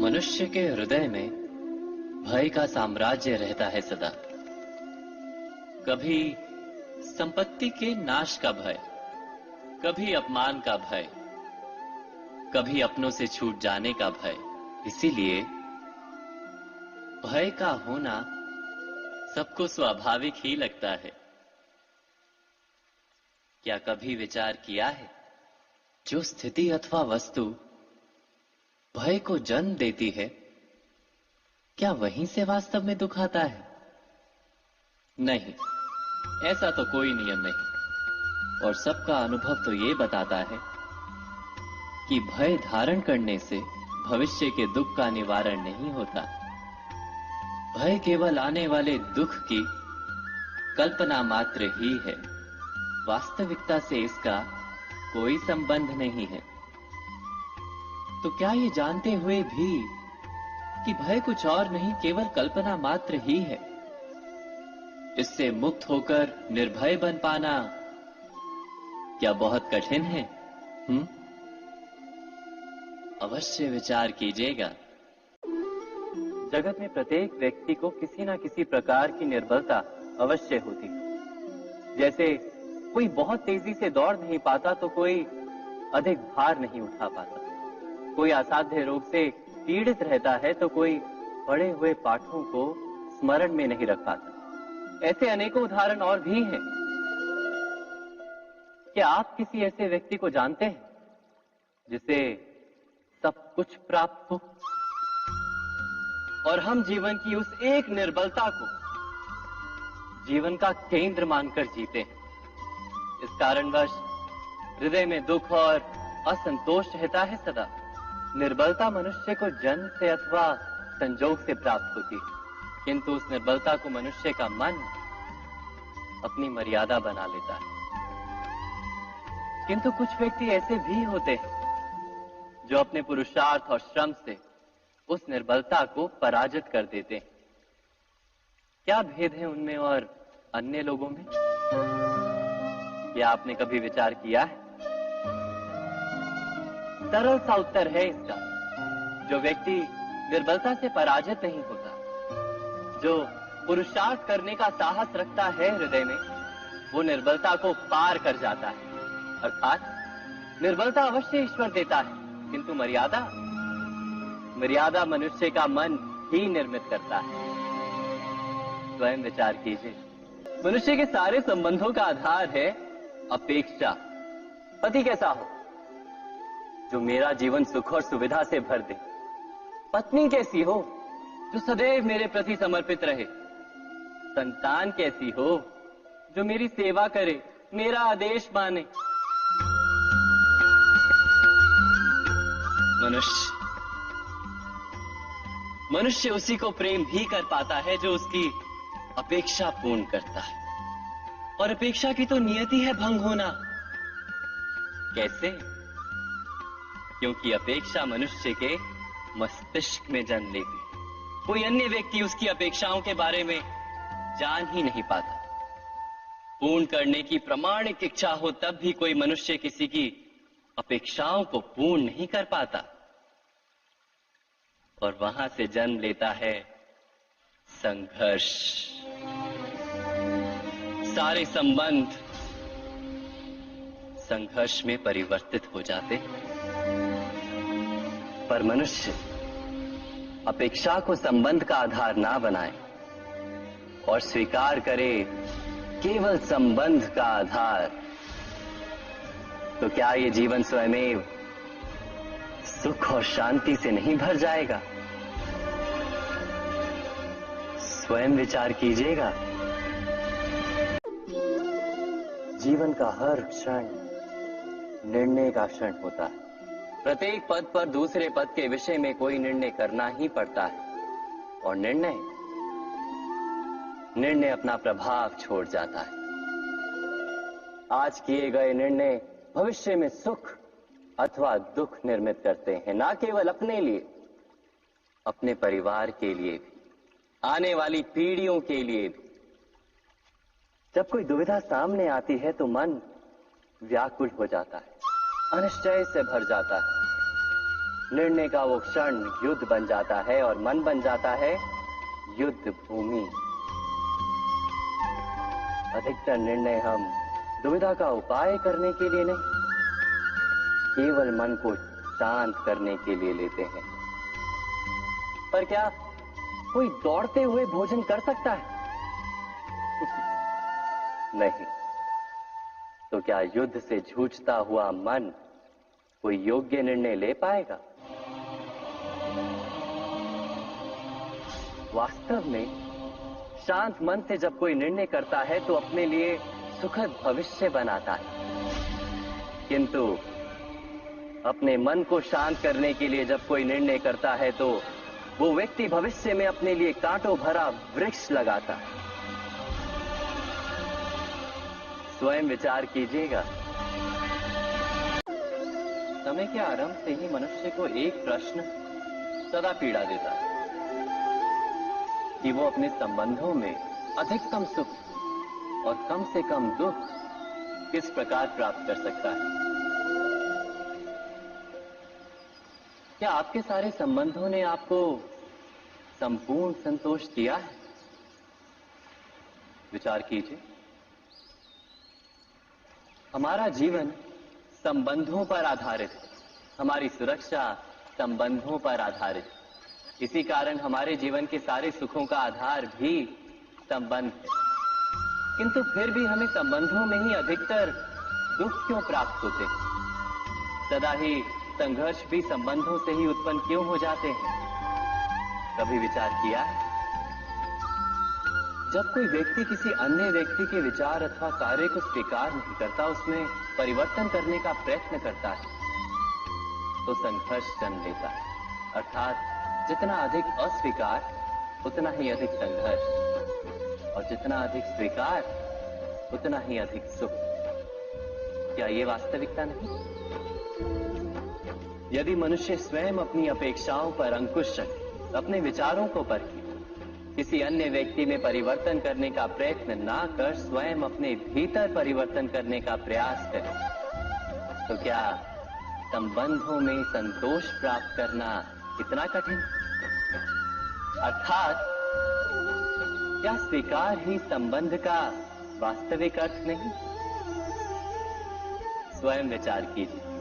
मनुष्य के हृदय में भय का साम्राज्य रहता है सदा। कभी संपत्ति के नाश का भय, कभी अपमान का भय, कभी अपनों से छूट जाने का भय। इसीलिए भय का होना सबको स्वाभाविक ही लगता है। क्या कभी विचार किया है, जो स्थिति अथवा वस्तु भय को जन्म देती है, क्या वहीं से वास्तव में दुख आता है? नहीं, ऐसा तो कोई नियम नहीं। और सबका अनुभव तो ये बताता है कि भय धारण करने से भविष्य के दुख का निवारण नहीं होता। भय केवल आने वाले दुख की कल्पना मात्र ही है। वास्तविकता से इसका कोई संबंध नहीं है। तो क्या ये जानते हुए भी कि भय कुछ और नहीं, केवल कल्पना मात्र ही है, इससे मुक्त होकर निर्भय बन पाना क्या बहुत कठिन है? अवश्य विचार कीजिएगा। जगत में प्रत्येक व्यक्ति को किसी ना किसी प्रकार की निर्बलता अवश्य होती है। जैसे कोई बहुत तेजी से दौड़ नहीं पाता तो कोई अधिक भार नहीं उठा पाता, कोई असाध्य रोग से पीड़ित रहता है तो कोई पढ़े हुए पाठों को स्मरण में नहीं रख पाता। ऐसे अनेकों उदाहरण और भी हैं। क्या आप किसी ऐसे व्यक्ति को जानते हैं जिसे सब कुछ प्राप्त हो और हम जीवन की उस एक निर्बलता को जीवन का केंद्र मानकर जीते हैं? इस कारणवश हृदय में दुख और असंतोष रहता है सदा। निर्बलता मनुष्य को जन्म से अथवा संजोग से प्राप्त होती है, किंतु उस निर्बलता को मनुष्य का मन अपनी मर्यादा बना लेता है। किंतु कुछ व्यक्ति ऐसे भी होते हैं जो अपने पुरुषार्थ और श्रम से उस निर्बलता को पराजित कर देते हैं। क्या भेद है उनमें और अन्य लोगों में? क्या आपने कभी विचार किया है? सरल सा उत्तर है इसका। जो व्यक्ति निर्बलता से पराजित नहीं होता, जो पुरुषार्थ करने का साहस रखता है हृदय में, वो निर्बलता को पार कर जाता है। अर्थात निर्बलता अवश्य ईश्वर देता है, किंतु मर्यादा मनुष्य का मन ही निर्मित करता है। स्वयं विचार कीजिए। मनुष्य के सारे संबंधों का आधार है अपेक्षा। पति कैसा हो जो मेरा जीवन सुख और सुविधा से भर दे? पत्नी कैसी हो जो सदैव मेरे प्रति समर्पित रहे? संतान कैसी हो जो मेरी सेवा करे, मेरा आदेश माने? मनुष्य उसी को प्रेम भी कर पाता है जो उसकी अपेक्षा पूर्ण करता है। और अपेक्षा की तो नियति है भंग होना। कैसे? क्योंकि अपेक्षा मनुष्य के मस्तिष्क में जन्म लेती है। कोई अन्य व्यक्ति उसकी अपेक्षाओं के बारे में जान ही नहीं पाता। पूर्ण करने की प्रामाणिक इच्छा हो तब भी कोई मनुष्य किसी की अपेक्षाओं को पूर्ण नहीं कर पाता। और वहां से जन्म लेता है संघर्ष। सारे संबंध संघर्ष में परिवर्तित हो जाते। पर मनुष्य अपेक्षा को संबंध का आधार ना बनाए और स्वीकार करे केवल संबंध का आधार, तो क्या ये जीवन स्वयमेव सुख और शांति से नहीं भर जाएगा? स्वयं विचार कीजिएगा। जीवन का हर क्षण निर्णय का क्षण होता है। प्रत्येक पद पर दूसरे पद के विषय में कोई निर्णय करना ही पड़ता है। और निर्णय अपना प्रभाव छोड़ जाता है। आज किए गए निर्णय भविष्य में सुख अथवा दुख निर्मित करते हैं, ना केवल अपने लिए, अपने परिवार के लिए भी, आने वाली पीढ़ियों के लिए भी। जब कोई दुविधा सामने आती है तो मन व्याकुल हो जाता है, अनिश्चय से भर जाता है। निर्णय का वो क्षण युद्ध बन जाता है और मन बन जाता है युद्ध भूमि। अधिकतर निर्णय हम दुविधा का उपाय करने के लिए नहीं, केवल मन को शांत करने के लिए लेते हैं। पर क्या कोई दौड़ते हुए भोजन कर सकता है? नहीं। तो क्या युद्ध से जूझता हुआ मन कोई योग्य निर्णय ले पाएगा? वास्तव में शांत मन से जब कोई निर्णय करता है तो अपने लिए सुखद भविष्य बनाता है, किंतु अपने मन को शांत करने के लिए जब कोई निर्णय करता है तो वो व्यक्ति भविष्य में अपने लिए कांटों भरा वृक्ष लगाता है। स्वयं विचार कीजिएगा। समय के आरंभ से ही मनुष्य को एक प्रश्न सदा पीड़ा देता है कि वो अपने संबंधों में अधिकतम सुख और कम से कम दुख किस प्रकार प्राप्त कर सकता है। क्या आपके सारे संबंधों ने आपको संपूर्ण संतोष दिया है? विचार कीजिए। हमारा जीवन संबंधों पर आधारित है, हमारी सुरक्षा संबंधों पर आधारित है। इसी कारण हमारे जीवन के सारे सुखों का आधार भी संबंध है। किंतु फिर भी हमें संबंधों में ही अधिकतर दुख क्यों प्राप्त होते हैं? सदा ही संघर्ष भी संबंधों से ही उत्पन्न क्यों हो जाते हैं? कभी विचार किया है? जब कोई व्यक्ति किसी अन्य व्यक्ति के विचार अथवा कार्य को स्वीकार नहीं करता, उसमें परिवर्तन करने का प्रयत्न करता है, तो संघर्ष जन्म लेता है। अर्थात जितना अधिक अस्वीकार उतना ही अधिक संघर्ष, और जितना अधिक स्वीकार उतना ही अधिक सुख। क्या ये वास्तविकता नहीं? यदि मनुष्य स्वयं अपनी अपेक्षाओं पर अंकुश रखे, अपने विचारों को परखे, किसी अन्य व्यक्ति में परिवर्तन करने का प्रयत्न ना कर स्वयं अपने भीतर परिवर्तन करने का प्रयास करे, तो क्या संबंधों में संतोष प्राप्त करना इतना कठिन? अर्थात क्या स्वीकार ही संबंध का वास्तविक अर्थ नहीं? स्वयं विचार कीजिए।